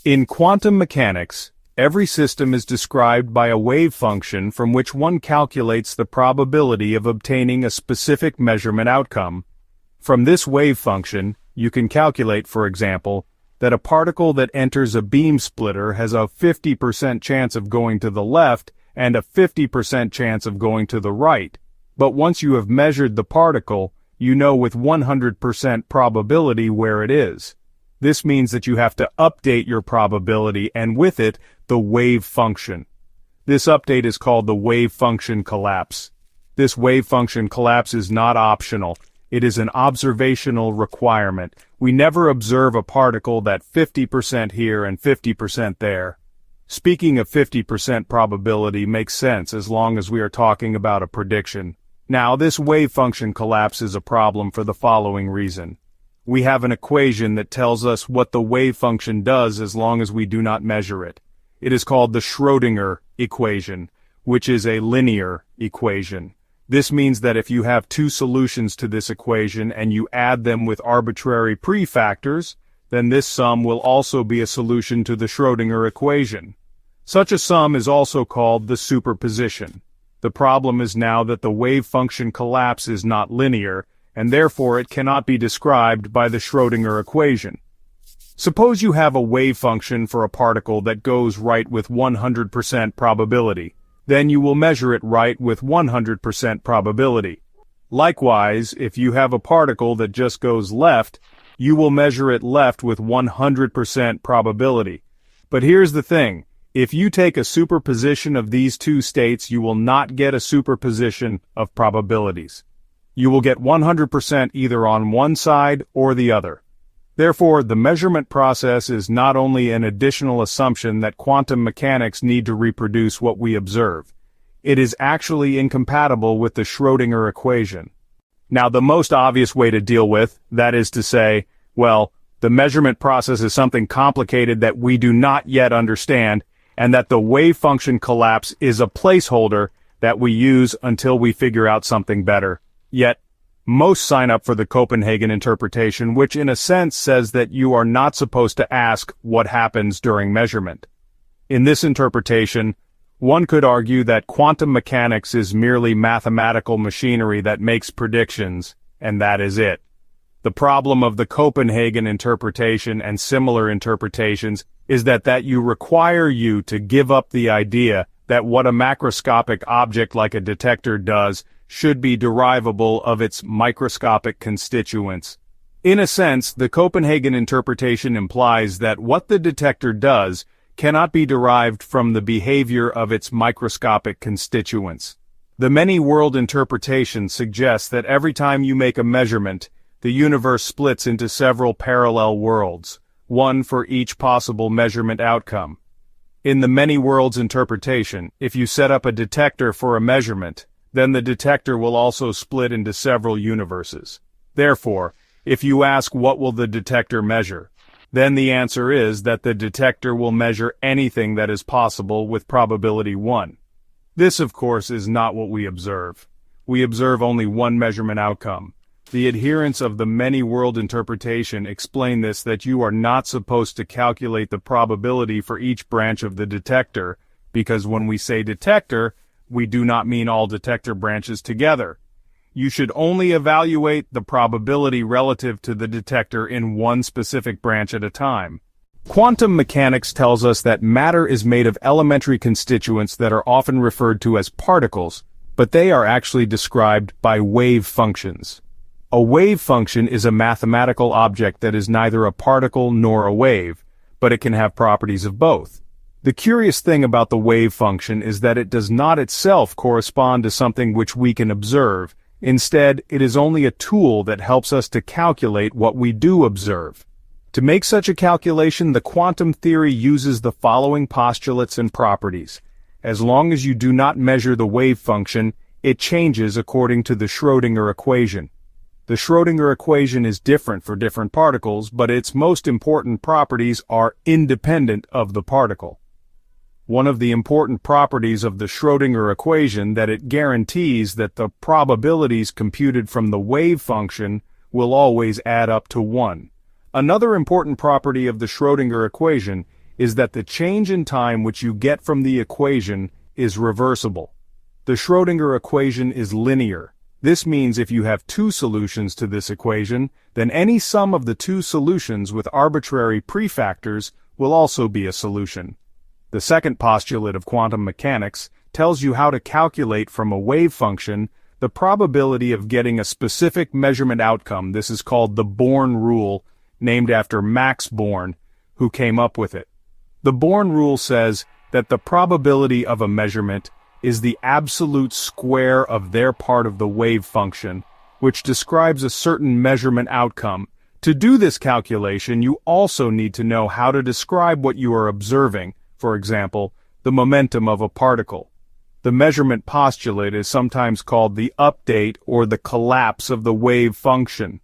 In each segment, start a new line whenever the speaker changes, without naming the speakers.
In quantum mechanics, every system is described by a wave function from which one calculates the probability of obtaining a specific measurement outcome. From this wave function, you can calculate, for example, that a particle that enters a beam splitter has a 50% chance of going to the left and a 50% chance of going to the right. But once you have measured the particle, you know with 100% probability where it is. This means that you have to update your probability and with it, the wave function. This update is called the wave function collapse. This wave function collapse is not optional. It is an observational requirement. We never observe a particle that 50% here and 50% there. Speaking of 50% probability makes sense as long as we are talking about a prediction. Now, this wave function collapse is a problem for the following reason. We have an equation that tells us what the wave function does as long as we do not measure it. It is called the Schrödinger equation, which is a linear equation. This means that if you have two solutions to this equation and you add them with arbitrary prefactors, then this sum will also be a solution to the Schrödinger equation. Such a sum is also called the superposition. The problem is now that the wave function collapse is not linear, and therefore it cannot be described by the Schrödinger equation. Suppose you have a wave function for a particle that goes right with 100% probability. Then you will measure it right with 100% probability. Likewise, if you have a particle that just goes left, you will measure it left with 100% probability. But here's the thing. If you take a superposition of these two states, you will not get a superposition of probabilities. You will get 100% either on one side or the other. Therefore, the measurement process is not only an additional assumption that quantum mechanics need to reproduce what we observe. It is actually incompatible with the Schrödinger equation. Now, the most obvious way to deal with, that is to say, well, the measurement process is something complicated that we do not yet understand, and that the wave function collapse is a placeholder that we use until we figure out something better. Yet, most sign up for the Copenhagen interpretation, which in a sense says that you are not supposed to ask what happens during measurement. In this interpretation, one could argue that quantum mechanics is merely mathematical machinery that makes predictions, and that is it. The problem of the Copenhagen interpretation and similar interpretations is that you require you to give up the idea that what a macroscopic object like a detector does should be derivable of its microscopic constituents. In a sense, the Copenhagen interpretation implies that what the detector does cannot be derived from the behavior of its microscopic constituents. The many-world interpretation suggests that every time you make a measurement, the universe splits into several parallel worlds, one for each possible measurement outcome. In the many-worlds interpretation, if you set up a detector for a measurement, then the detector will also split into several universes. Therefore, if you ask what will the detector measure, then the answer is that the detector will measure anything that is possible with probability 1. This, of course, is not what we observe. We observe only one measurement outcome. The adherents of the many-world interpretation explain this, that you are not supposed to calculate the probability for each branch of the detector, because when we say detector, we do not mean all detector branches together. You should only evaluate the probability relative to the detector in one specific branch at a time. Quantum mechanics tells us that matter is made of elementary constituents that are often referred to as particles, but they are actually described by wave functions. A wave function is a mathematical object that is neither a particle nor a wave, but it can have properties of both. The curious thing about the wave function is that it does not itself correspond to something which we can observe. Instead, it is only a tool that helps us to calculate what we do observe. To make such a calculation, the quantum theory uses the following postulates and properties. As long as you do not measure the wave function, it changes according to the Schrödinger equation. The Schrödinger equation is different for different particles, but its most important properties are independent of the particle. One of the important properties of the Schrödinger equation that it guarantees that the probabilities computed from the wave function will always add up to 1. Another important property of the Schrödinger equation is that the change in time which you get from the equation is reversible. The Schrödinger equation is linear. This means if you have two solutions to this equation, then any sum of the two solutions with arbitrary prefactors will also be a solution. The second postulate of quantum mechanics tells you how to calculate from a wave function the probability of getting a specific measurement outcome. This is called the Born rule, named after Max Born, who came up with it. The Born rule says that the probability of a measurement is the absolute square of their part of the wave function, which describes a certain measurement outcome. To do this calculation, you also need to know how to describe what you are observing, for example, the momentum of a particle. The measurement postulate is sometimes called the update or the collapse of the wave function.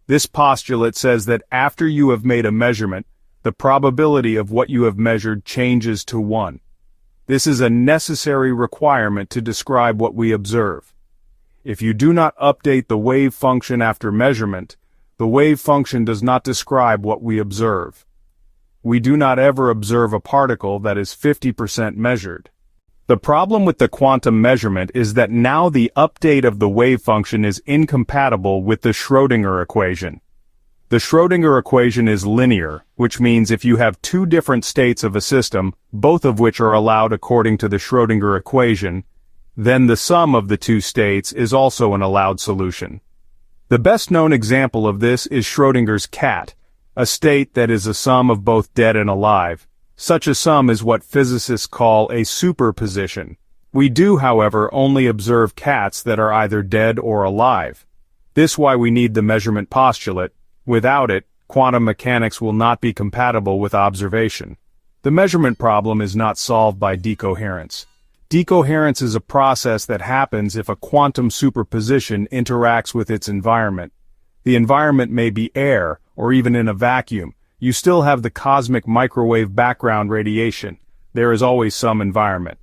This postulate says that after you have made a measurement, the probability of what you have measured changes to 1. This is a necessary requirement to describe what we observe. If you do not update the wave function after measurement, the wave function does not describe what we observe. We do not ever observe a particle that is 50% measured. The problem with the quantum measurement is that now the update of the wave function is incompatible with the Schrödinger equation. The Schrödinger equation is linear, which means if you have two different states of a system, both of which are allowed according to the Schrödinger equation, then the sum of the two states is also an allowed solution. The best known example of this is Schrödinger's cat, a state that is a sum of both dead and alive. Such a sum is what physicists call a superposition. We do, however, only observe cats that are either dead or alive. This is why we need the measurement postulate. Without it, quantum mechanics will not be compatible with observation. The measurement problem is not solved by decoherence. Decoherence is a process that happens if a quantum superposition interacts with its environment. The environment may be air, or even in a vacuum. You still have the cosmic microwave background radiation. There is always some environment.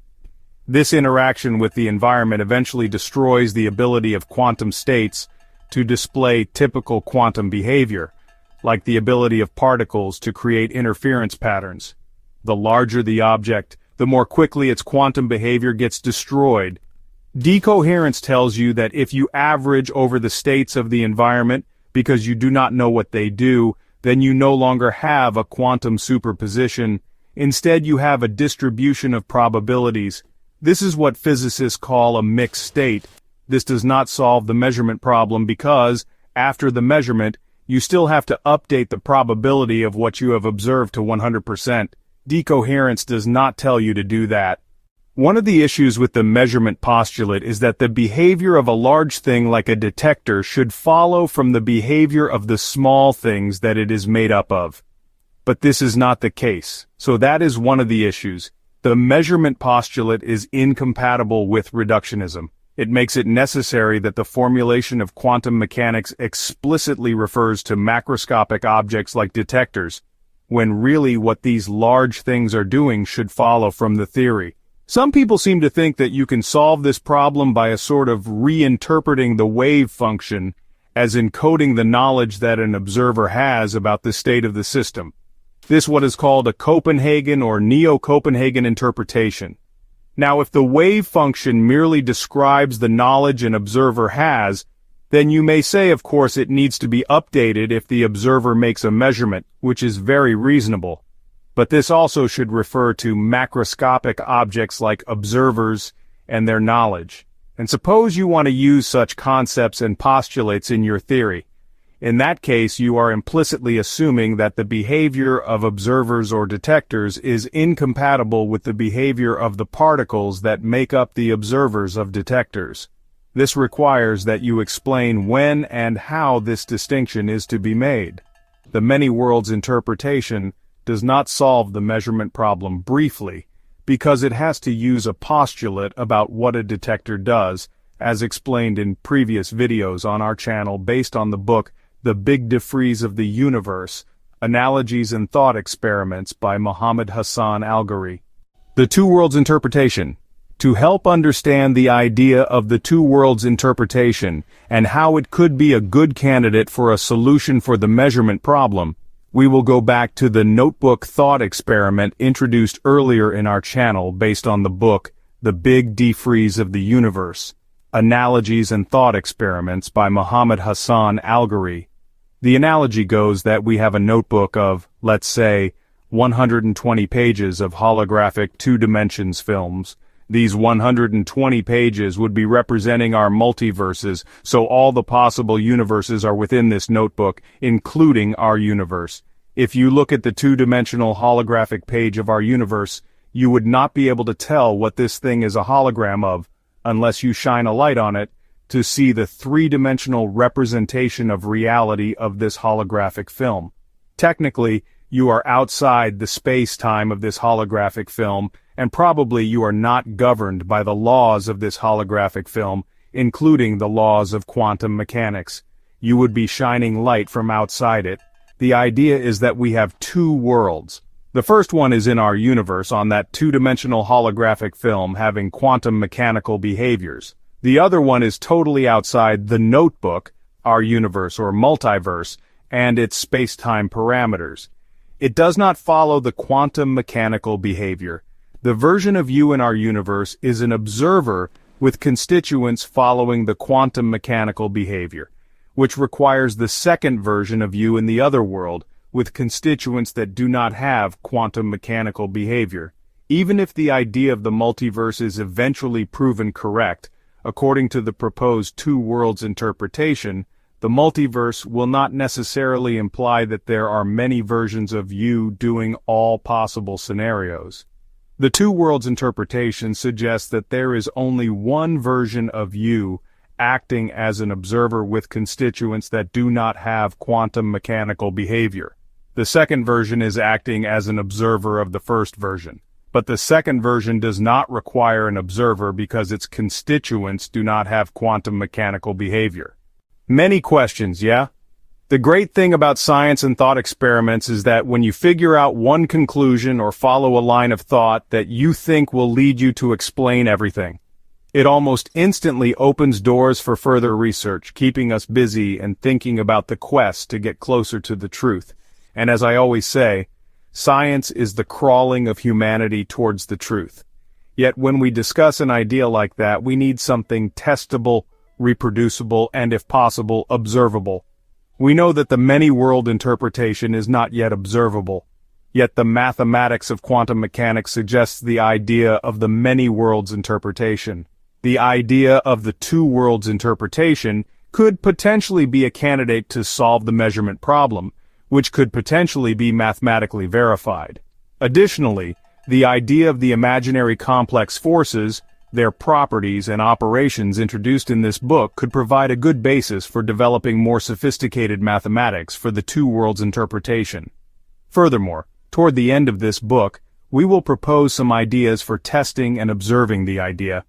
This interaction with the environment eventually destroys the ability of quantum states to display typical quantum behavior, like the ability of particles to create interference patterns. The larger the object, the more quickly its quantum behavior gets destroyed. Decoherence tells you that if you average over the states of the environment because you do not know what they do, then you no longer have a quantum superposition. Instead, you have a distribution of probabilities. This is what physicists call a mixed state. This does not solve the measurement problem because, after the measurement, you still have to update the probability of what you have observed to 100%. Decoherence does not tell you to do that. One of the issues with the measurement postulate is that the behavior of a large thing like a detector should follow from the behavior of the small things that it is made up of. But this is not the case, so that is one of the issues. The measurement postulate is incompatible with reductionism. It makes it necessary that the formulation of quantum mechanics explicitly refers to macroscopic objects like detectors, when really what these large things are doing should follow from the theory. Some people seem to think that you can solve this problem by a sort of reinterpreting the wave function as encoding the knowledge that an observer has about the state of the system. This is what is called a Copenhagen or Neo-Copenhagen interpretation. Now, if the wave function merely describes the knowledge an observer has, then you may say, of course, it needs to be updated if the observer makes a measurement, which is very reasonable. But this also should refer to macroscopic objects like observers and their knowledge. And suppose you want to use such concepts and postulates in your theory. In that case, you are implicitly assuming that the behavior of observers or detectors is incompatible with the behavior of the particles that make up the observers of detectors. This requires that you explain when and how this distinction is to be made. The many worlds interpretation does not solve the measurement problem briefly, because it has to use a postulate about what a detector does, as explained in previous videos on our channel based on the book The Big Defreeze of the Universe, Analogies and Thought Experiments by Muhammad Hassan Algari. The Two Worlds Interpretation. To help understand the idea of the two worlds interpretation and how it could be a good candidate for a solution for the measurement problem, we will go back to the notebook thought experiment introduced earlier in our channel based on the book, The Big Defreeze of the Universe, Analogies and Thought Experiments by Muhammad Hassan Al-Ghuri. The analogy goes that we have a notebook of, let's say, 120 pages of holographic two-dimensions films. These 120 pages would be representing our multiverses, so all the possible universes are within this notebook, including our universe. If you look at the two-dimensional holographic page of our universe, you would not be able to tell what this thing is a hologram of, unless you shine a light on it, to see the three-dimensional representation of reality of this holographic film. Technically, you are outside the space-time of this holographic film, and probably you are not governed by the laws of this holographic film, including the laws of quantum mechanics. You would be shining light from outside it. The idea is that we have two worlds. The first one is in our universe on that two-dimensional holographic film having quantum mechanical behaviors. The other one is totally outside the notebook, our universe or multiverse, and its space-time parameters. It does not follow the quantum mechanical behavior. The version of you in our universe is an observer with constituents following the quantum mechanical behavior, which requires the second version of you in the other world, with constituents that do not have quantum mechanical behavior. Even if the idea of the multiverse is eventually proven correct, according to the proposed two worlds interpretation, the multiverse will not necessarily imply that there are many versions of you doing all possible scenarios. The two worlds interpretation suggests that there is only one version of you acting as an observer with constituents that do not have quantum mechanical behavior. The second version is acting as an observer of the first version. But the second version does not require an observer because its constituents do not have quantum mechanical behavior. Many questions, yeah? The great thing about science and thought experiments is that when you figure out one conclusion or follow a line of thought that you think will lead you to explain everything, it almost instantly opens doors for further research, keeping us busy and thinking about the quest to get closer to the truth. And as I always say, science is the crawling of humanity towards the truth. Yet when we discuss an idea like that, we need something testable, reproducible, and if possible, observable. We know that the many-world interpretation is not yet observable, yet the mathematics of quantum mechanics suggests the idea of the many-worlds interpretation. The idea of the two-worlds interpretation could potentially be a candidate to solve the measurement problem, which could potentially be mathematically verified. Additionally, the idea of the imaginary complex forces, their properties and operations introduced in this book could provide a good basis for developing more sophisticated mathematics for the two worlds interpretation. Furthermore, toward the end of this book, we will propose some ideas for testing and observing the idea.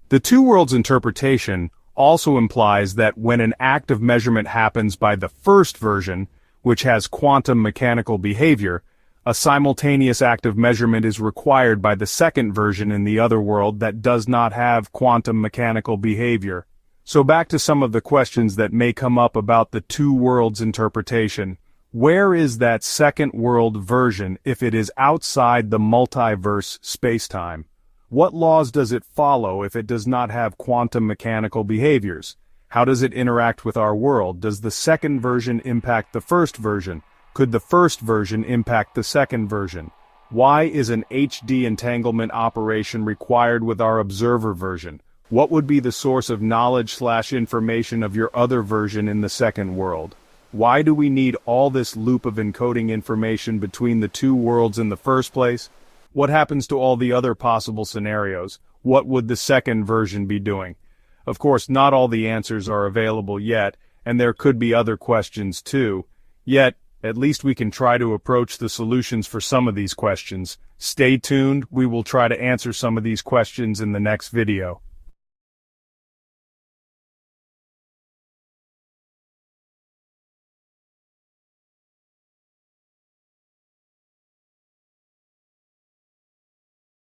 The two worlds interpretation also implies that when an act of measurement happens by the first version, which has quantum mechanical behavior, a simultaneous act of measurement is required by the second version in the other world that does not have quantum mechanical behavior. So back to some of the questions that may come up about the two worlds interpretation. Where is that second world version if it is outside the multiverse spacetime? What laws does it follow if it does not have quantum mechanical behaviors? How does it interact with our world? Does the second version impact the first version? Could the first version impact the second version? Why is an HD entanglement operation required with our observer version? What would be the source of knowledge/information of your other version in the second world? Why do we need all this loop of encoding information between the two worlds in the first place? What happens to all the other possible scenarios? What would the second version be doing? Of course, not all the answers are available yet, and there could be other questions too. Yet, at least we can try to approach the solutions for some of these questions. Stay tuned, we will try to answer some of these questions in the next video.